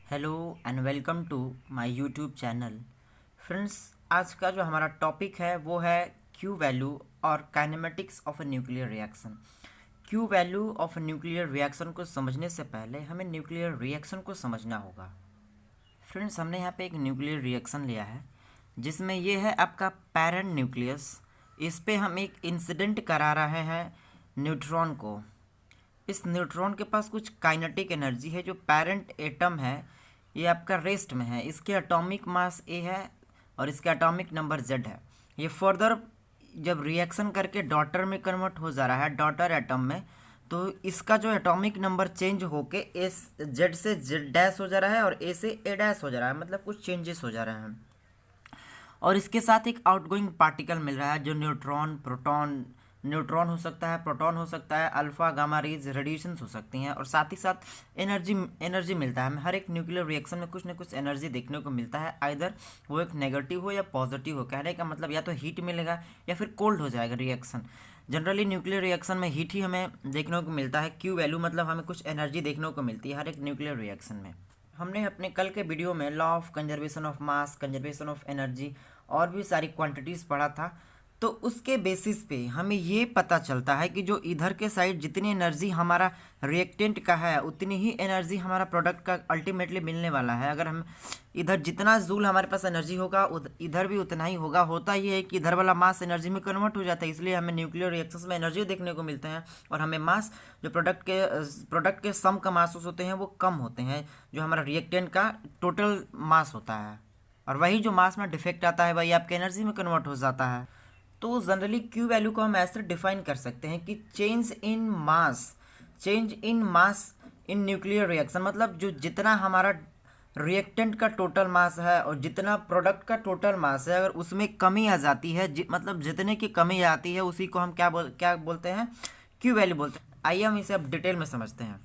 Hello and welcome to my YouTube channel. Friends, आज का जो हमारा टॉपिक है वो है क्यू वैल्यू और kinematics of a nuclear reaction. Q value of a nuclear reaction को समझने से पहले हमें न्यूक्लियर रिएक्शन को समझना होगा। फ्रेंड्स, हमने यहाँ पे एक न्यूक्लियर रिएक्शन लिया है जिसमें ये है आपका पैरेंट न्यूक्लियस। इस पे हम एक इंसिडेंट करा रहे हैं न्यूट्रॉन को। इस न्यूट्रॉन के पास कुछ काइनेटिक एनर्जी है। जो पेरेंट एटम है ये आपका रेस्ट में है, इसके एटॉमिक मास ए है और इसका एटॉमिक नंबर जेड है। ये फर्दर जब रिएक्शन करके डॉटर में कन्वर्ट हो जा रहा है, डॉटर एटम में, तो इसका जो एटॉमिक नंबर चेंज होके एस जेड से जेड डैश हो जा रहा है और ए से ए डैश हो जा रहा है, मतलब कुछ चेंजेस हो जा रहे हैं। और इसके साथ एक आउटगोइंग पार्टिकल मिल रहा है जो न्यूट्रॉन, प्रोटॉन, न्यूट्रॉन हो सकता है, प्रोटॉन हो सकता है, अल्फा गामा रेज रेडिएशंस हो सकती हैं, और साथ ही साथ एनर्जी मिलता है हमें। हर एक न्यूक्लियर रिएक्शन में कुछ ना कुछ एनर्जी देखने को मिलता है, आइदर वो एक नेगेटिव हो या पॉजिटिव हो। कहने का मतलब या तो हीट मिलेगा या फिर कोल्ड हो जाएगा रिएक्शन। जनरली न्यूक्लियर रिएक्शन में हीट ही हमें देखने को मिलता है। क्यू वैल्यू मतलब हमें कुछ एनर्जी देखने को मिलती है हर एक न्यूक्लियर रिएक्शन में। हमने अपने कल के वीडियो में law of conservation of mass, conservation of energy और भी सारी क्वांटिटीज़ पढ़ा था। तो उसके बेसिस पे हमें ये पता चलता है कि जो इधर के साइड जितनी एनर्जी हमारा रिएक्टेंट का है उतनी ही एनर्जी हमारा प्रोडक्ट का अल्टीमेटली मिलने वाला है। अगर हम इधर जितना जूल हमारे पास एनर्जी होगा इधर भी उतना ही होगा। होता ये है कि इधर वाला मास एनर्जी में कन्वर्ट हो जाता है, इसलिए हमें न्यूक्लियर रिएक्शंस में एनर्जी देखने को मिलते हैं। और हमें मास जो प्रोडक्ट के सम का मास होते हैं वो कम होते हैं, जो हमारा रिएक्टेंट का टोटल मास होता है। और वही जो मास में डिफेक्ट आता है वही आपके एनर्जी में कन्वर्ट हो जाता है। तो जनरली क्यू वैल्यू को हम ऐसे डिफाइन कर सकते हैं कि change in mass in nuclear reaction, मतलब जो जितना हमारा रिएक्टेंट का टोटल मास है और जितना प्रोडक्ट का टोटल मास है, अगर उसमें कमी आ जाती है, मतलब जितने की कमी आती है उसी को हम क्या बोलते हैं, क्यू वैल्यू बोलते हैं। आइए हम इसे अब डिटेल में समझते हैं।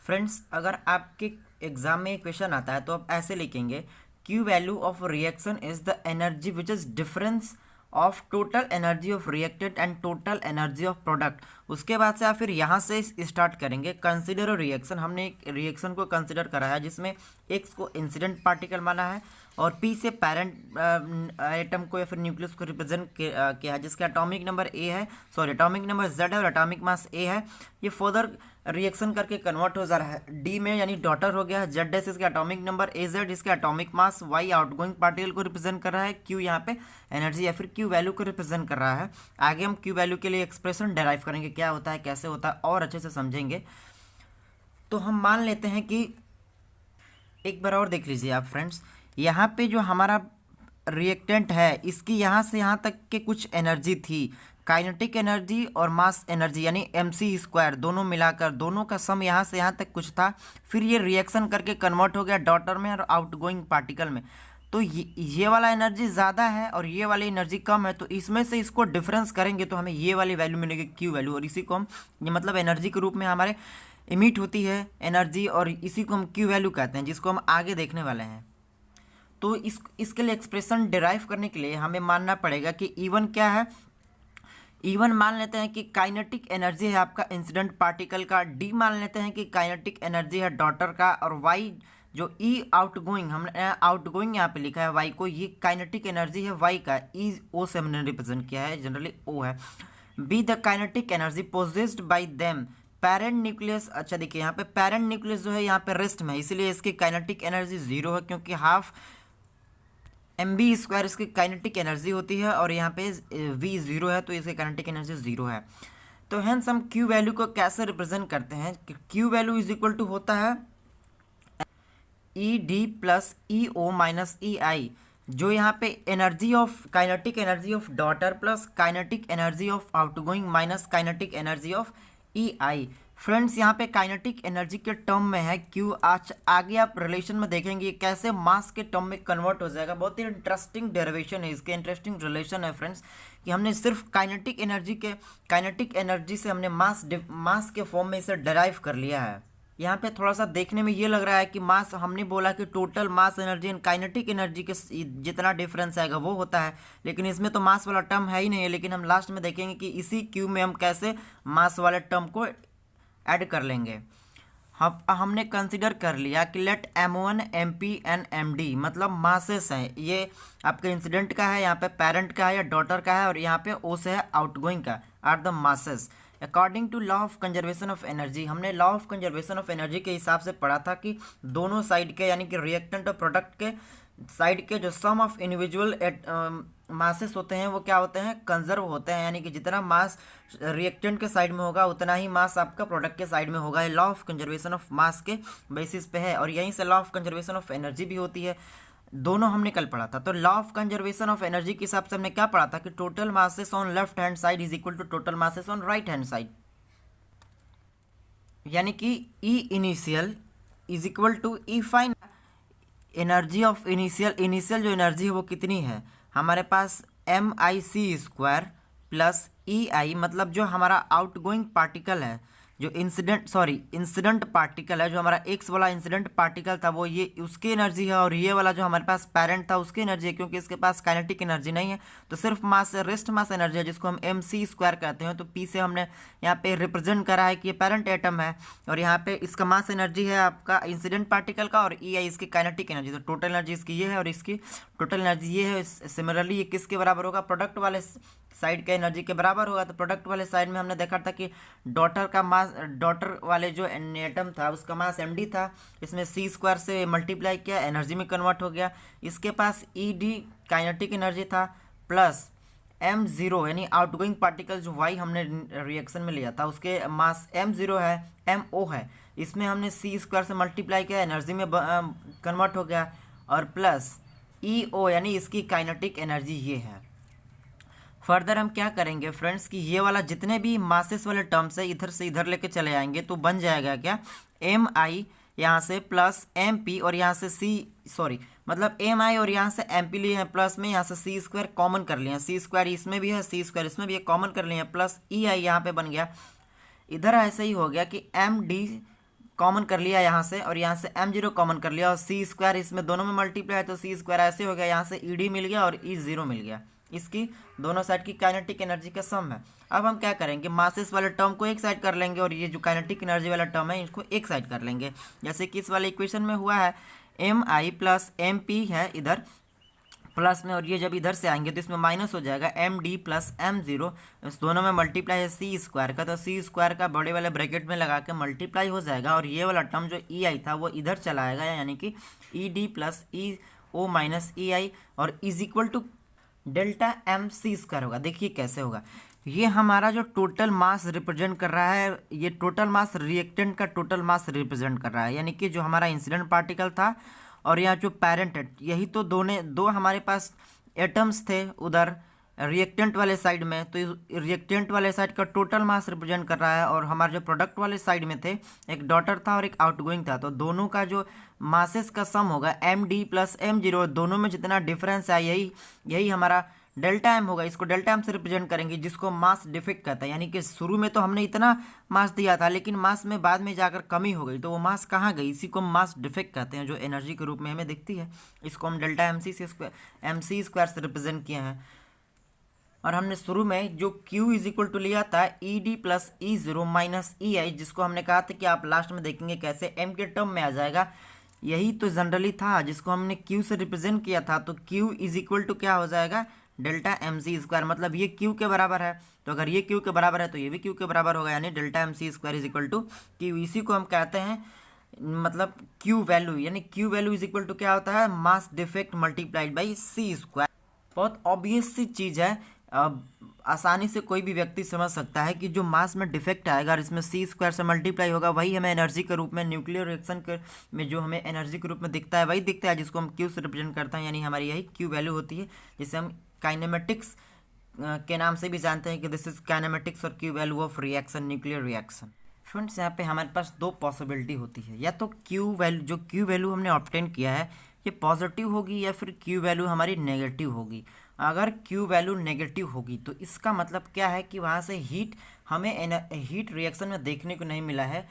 फ्रेंड्स, अगर आपके एग्जाम में एक क्वेश्चन आता है तो आप ऐसे लिखेंगे, Q value of reaction is the energy which is difference of total energy of reactant and total energy of product। उसके बाद से आप फिर यहाँ से स्टार्ट करेंगे। कंसिडर रिएक्शन, हमने एक रिएक्शन को कंसिडर करा है जिसमें X को इंसिडेंट पार्टिकल माना है और P से पेरेंट एटम को या फिर न्यूक्लियस को रिप्रेजेंट किया है, जिसका atomic number atomic number Z है और एटॉमिक मास A है। ये फर्दर रिएक्शन करके कन्वर्ट हो जा रहा है डी में, यानी डॉटर हो गया। जेड डैश इसका एटॉमिक नंबर, ए जेड इसका atomic mass, Y outgoing particle को रिप्रेजेंट कर रहा है, क्यू यहाँ पे एनर्जी या फिर क्यू वैल्यू को रिप्रेजेंट कर रहा है। आगे हम क्यू वैल्यू के लिए एक्सप्रेशन डेराइव करेंगे, क्या होता है, कैसे होता है, और अच्छे से समझेंगे। तो हम मान लेते हैं कि एक बार और देख लीजिए आप फ्रेंड्स, यहाँ पे जो हमारा रिएक्टेंट है इसकी यहाँ से यहाँ तक के कुछ एनर्जी थी, काइनेटिक एनर्जी और मास एनर्जी, यानी mc² दोनों मिलाकर, दोनों का सम यहाँ से यहाँ तक कुछ था। फिर ये रिएक्शन करके कन्वर्ट हो गया डॉटर में और आउटगोइंग पार्टिकल में। तो ये वाला एनर्जी ज़्यादा है और ये वाली एनर्जी कम है, तो इसमें से इसको डिफरेंस करेंगे तो हमें ये वाली वैल्यू मिलेगी क्यू वैल्यू। और इसी को हम, ये मतलब एनर्जी के रूप में हमारे इमिट होती है एनर्जी, और इसी को हम क्यू वैल्यू कहते हैं, जिसको हम आगे देखने वाले हैं। तो इसके लिए एक्सप्रेशन डिराइव करने के लिए हमें मानना पड़ेगा कि E1 क्या है। E1 मान लेते हैं कि काइनेटिक एनर्जी है आपका इंसिडेंट पार्टिकल का, डी मान लेते हैं कि काइनेटिक एनर्जी है डॉटर का, और वाई जो ई आउटगोइंग, हमने आउटगोइंग यहाँ पे लिखा है वाई को, ये काइनेटिक एनर्जी है वाई का, ई ओ से हमने रिप्रेजेंट किया है, जनरली ओ है। Be the kinetic energy possessed by them parent nucleus. अच्छा देखिए, यहाँ पे पेरेंट न्यूक्लियस जो है यहाँ पे रेस्ट में है, इसलिए इसकी काइनेटिक एनर्जी 0 है, क्योंकि हाफ mv² इसकी काइनेटिक एनर्जी होती है और यहाँ पे v 0 है, तो इसकी काइनेटिक एनर्जी 0 है। तो हेंस हम q वैल्यू को कैसे रिप्रेजेंट करते हैं कि q value is equal to होता है ED plus EO minus EI, जो यहाँ पे energy of kinetic energy of daughter plus kinetic energy of outgoing minus kinetic energy of EI। Friends, यहाँ पे काइनेटिक एनर्जी के टर्म में है क्यू। आज आगे आप रिलेशन में देखेंगे कैसे मास के टर्म में कन्वर्ट हो जाएगा। बहुत ही इंटरेस्टिंग डेरिवेशन है इसके, इंटरेस्टिंग रिलेशन है फ्रेंड्स, कि हमने सिर्फ काइनेटिक एनर्जी से हमने मास के फॉर्म में इसे डेराइव कर लिया है। यहाँ पे थोड़ा सा देखने में ये लग रहा है कि मास, हमने बोला कि total mass energy and kinetic energy के जितना डिफरेंस आएगा वो होता है, लेकिन इसमें तो मास वाला टर्म है ही नहीं है। लेकिन हम लास्ट में देखेंगे कि इसी क्यू में हम कैसे मास वाले टर्म को ऐड कर लेंगे। हमने कंसिडर कर लिया कि let M1 MP and MD मतलब मासेस हैं, ये आपके इंसिडेंट का है, यहाँ पे पेरेंट का है या डॉटर का है, और यहाँ पे O से है आउटगोइंग का, are the masses according to law of conservation of energy. हमने law of conservation of energy के हिसाब से पढ़ा था कि दोनों साइड के यानी कि रिएक्टेंट और प्रोडक्ट के साइड के जो सम ऑफ इंडिविजुअल मासेस होते हैं वो क्या होते हैं, कंजर्व होते हैं, यानी कि जितना मास रिएक्टेंट के साइड में होगा उतना ही मास आपका प्रोडक्ट के साइड में होगा। ये law of conservation of mass के बेसिस पे है, और यहीं से law of conservation of energy भी होती है। दोनों हमने कल पढ़ा था। तो law of conservation of energy के हिसाब से हमने क्या पढ़ा था कि total masses on left hand side is equal to total masses on right hand side, यानी कि E initial is equal to E final. Energy of initial जो एनर्जी है वो कितनी है हमारे पास, MIC² प्लस EI, मतलब जो हमारा आउटगोइंग पार्टिकल है, जो इंसिडेंट पार्टिकल है, जो हमारा एक्स वाला इंसिडेंट पार्टिकल था वो ये उसकी एनर्जी है, और ये वाला जो हमारे पास पेरेंट था उसकी एनर्जी है, क्योंकि इसके पास काइनेटिक एनर्जी नहीं है तो सिर्फ मास रेस्ट मास एनर्जी है जिसको हम MC² कहते हैं। तो P से हमने यहाँ पे रिप्रेजेंट करा है कि ये पेरेंट एटम है, और यहाँ पे इसका मास एनर्जी है आपका इंसिडेंट पार्टिकल का, और EI इसकी काइनेटिक एनर्जी। तो टोटल एनर्जी इसकी ये है और इसकी टोटल एनर्जी ये है। सिमिलरली ये किसके बराबर होगा, प्रोडक्ट वाले साइड के एनर्जी के बराबर होगा। तो प्रोडक्ट वाले साइड में हमने देखा था कि डॉटर वाले जो एटम था उसका मास MD था, इसमें C² से मल्टीप्लाई किया, एनर्जी में कन्वर्ट हो गया। इसके पास ED काइनेटिक एनर्जी था, प्लस M0 यानी आउटगोइंग पार्टिकल जो Y हमने रिएक्शन में लिया था उसके मास M0 है, MO है, इसमें हमने C² से मल्टीप्लाई किया, एनर्जी में कन्वर्ट हो गया, और प्लस EO यानी इसकी काइनेटिक एनर्जी ये है। फर्दर हम क्या करेंगे फ्रेंड्स कि ये वाला जितने भी मासेस वाले टर्म्स है इधर से इधर लेके चले आएंगे, तो बन जाएगा क्या, MI यहाँ से प्लस MP और यहाँ से मतलब MI और यहाँ से MP लिए हैं प्लस में, यहाँ से C² कॉमन कर लिया, C² इसमें भी है, C² इसमें भी है, कॉमन कर लिए, प्लस EI यहाँ पे बन गया। इधर ऐसे ही हो गया कि MD कॉमन कर लिया यहाँ से, और यहाँ से M0 कॉमन कर लिया, और C² इसमें दोनों में मल्टीप्लाई है तो C² ऐसे हो गया, यहाँ से ED मिल गया और E0 मिल गया। इसकी दोनों साइड की काइनेटिक एनर्जी का सम है। अब हम क्या करेंगे, मासेस वाले टर्म को एक साइड कर लेंगे और ये जो काइनेटिक एनर्जी वाला टर्म है इसको एक साइड कर लेंगे, जैसे कि इस वाले इक्वेशन में हुआ है। MI प्लस MP है इधर प्लस में, और ये जब इधर से आएंगे तो इसमें माइनस हो जाएगा, MD प्लस M0, इस दोनों में मल्टीप्लाई है C² का, तो C² का बड़े वाले ब्रैकेट में लगा के मल्टीप्लाई हो जाएगा, और ये वाला टर्म जो EI था वो इधर चला आएगा, यानी कि ED plus EO minus EI, और is equal to delta MC² होगा। देखिए कैसे होगा, ये हमारा जो टोटल मास रिप्रेजेंट कर रहा है, ये टोटल मास रिएक्टेंट का टोटल मास रिप्रेजेंट कर रहा है, यानी कि जो हमारा इंसिडेंट पार्टिकल था और यहाँ जो पेरेंट है, यही तो दो हमारे पास एटम्स थे उधर रिएक्टेंट वाले साइड में, तो रिएक्टेंट वाले साइड का टोटल मास रिप्रेजेंट कर रहा है, और हमारे जो प्रोडक्ट वाले साइड में थे एक डॉटर था और एक आउटगोइंग था, तो दोनों का जो मासेस का सम होगा MD प्लस M0, दोनों में जितना डिफरेंस है यही हमारा डेल्टा M होगा। इसको डेल्टा M से रिप्रेजेंट करेंगे, जिसको मास डिफेक्ट कहता है, यानी कि शुरू में तो हमने इतना मास दिया था लेकिन मास में बाद में जाकर कमी हो गई, तो वो मास कहाँ गई, इसी को मास डिफेक्ट कहते हैं, जो एनर्जी के रूप में हमें दिखती है। इसको हम डेल्टा MC² से रिप्रेजेंट किए हैं। और हमने शुरू में जो Q इज इक्वल टू लिया था ED plus E0 minus EI, जिसको हमने कहा था कि आप लास्ट में देखेंगे कैसे M के टर्म में आ जाएगा, यही तो जनरली था जिसको हमने Q से रिप्रेजेंट किया था। तो Q इज इक्वल टू क्या हो जाएगा, डेल्टा MC², मतलब ये Q के बराबर है, तो अगर ये Q के बराबर है तो ये भी Q के बराबर होगा, यानी delta MC² is equal to Q। इसी को हम कहते हैं मतलब Q वैल्यू, यानी Q value is equal to क्या होता है, mass defect multiplied by C²। बहुत ऑब्वियस सी चीज़ है, आसानी से कोई भी व्यक्ति समझ सकता है कि जो मास में डिफेक्ट आएगा और इसमें C² से मल्टीप्लाई होगा, वही हमें एनर्जी के रूप में न्यूक्लियर रिएक्शन में जो हमें एनर्जी के रूप में दिखता है वही दिखता है, जिसको हम Q से रिप्रेजेंट करते हैं, यानी हमारी यही Q वैल्यू होती है, जिसे हम काइनेमेटिक्स के नाम से भी जानते हैं कि दिस इज काइनेमेटिक्स और Q value of reaction, nuclear reaction. Friends यहाँ पे हमारे पास दो पॉसिबिलिटी होती है, या तो Q वैल्यू हमने ऑब्टेन किया है ये पॉजिटिव होगी, या फिर Q वैल्यू हमारी नेगेटिव होगी। अगर Q वैल्यू नेगेटिव होगी तो इसका मतलब क्या है कि वहाँ से हीट हमें हीट रिएक्शन में देखने को नहीं मिला है,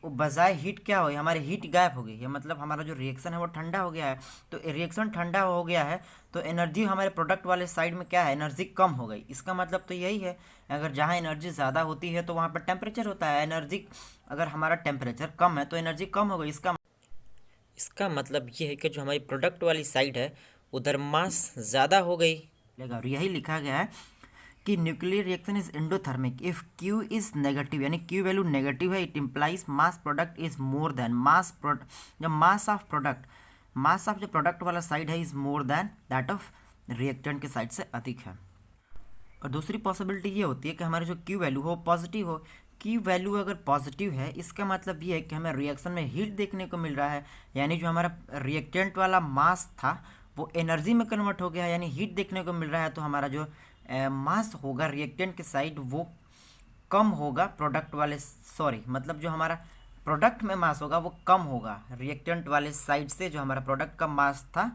बजाय हीट क्या हो गई, हमारी हीट गायब हो गई है, मतलब हमारा जो रिएक्शन है वो ठंडा हो गया है। तो रिएक्शन ठंडा हो गया है तो एनर्जी हमारे प्रोडक्ट वाले साइड में क्या है, एनर्जी कम हो गई। इसका मतलब तो यही है, अगर जहाँ एनर्जी ज़्यादा होती है तो वहाँ पर टेम्परेचर होता है, एनर्जी अगर हमारा टेम्परेचर कम है तो एनर्जी कम हो गई। इसका मतलब ये है कि जो हमारी प्रोडक्ट वाली साइड है उधर मास ज़्यादा हो गई। और यही लिखा गया है कि nuclear reaction is endothermic if Q is negative, यानी Q वैल्यू नेगेटिव है, it implies mass product is more than जब मास ऑफ जो प्रोडक्ट वाला साइड है is more than that of reactant के साइड से अधिक है। और दूसरी पॉसिबिलिटी ये होती है कि हमारी जो Q वैल्यू हो पॉजिटिव हो। Q वैल्यू अगर पॉजिटिव है इसका मतलब ये है कि हमें रिएक्शन में हीट देखने को मिल रहा है, यानी जो हमारा रिएक्टेंट वाला मास था वो एनर्जी में कन्वर्ट हो गया है, यानी हीट देखने को मिल रहा है। तो हमारा जो मास होगा रिएक्टेंट के साइड वो कम होगा प्रोडक्ट वाले, मतलब जो हमारा प्रोडक्ट में मास होगा वो कम होगा रिएक्टेंट वाले साइड से। जो हमारा प्रोडक्ट का मास था,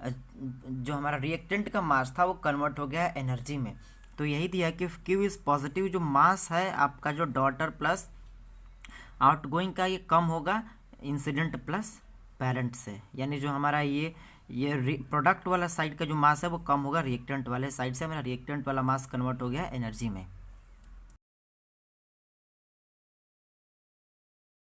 जो हमारा रिएक्टेंट का मास था वो कन्वर्ट हो गया है एनर्जी में। तो यही दिया कि Q इज़ पॉजिटिव, जो मास है आपका जो डॉटर प्लस आउटगोइंग का ये कम होगा इंसिडेंट प्लस पेरेंट से, यानी जो हमारा ये प्रोडक्ट वाला साइड का जो मास है वो कम होगा रिएक्टेंट वाले साइड से, हमारा रिएक्टेंट वाला मास कन्वर्ट हो गया एनर्जी में।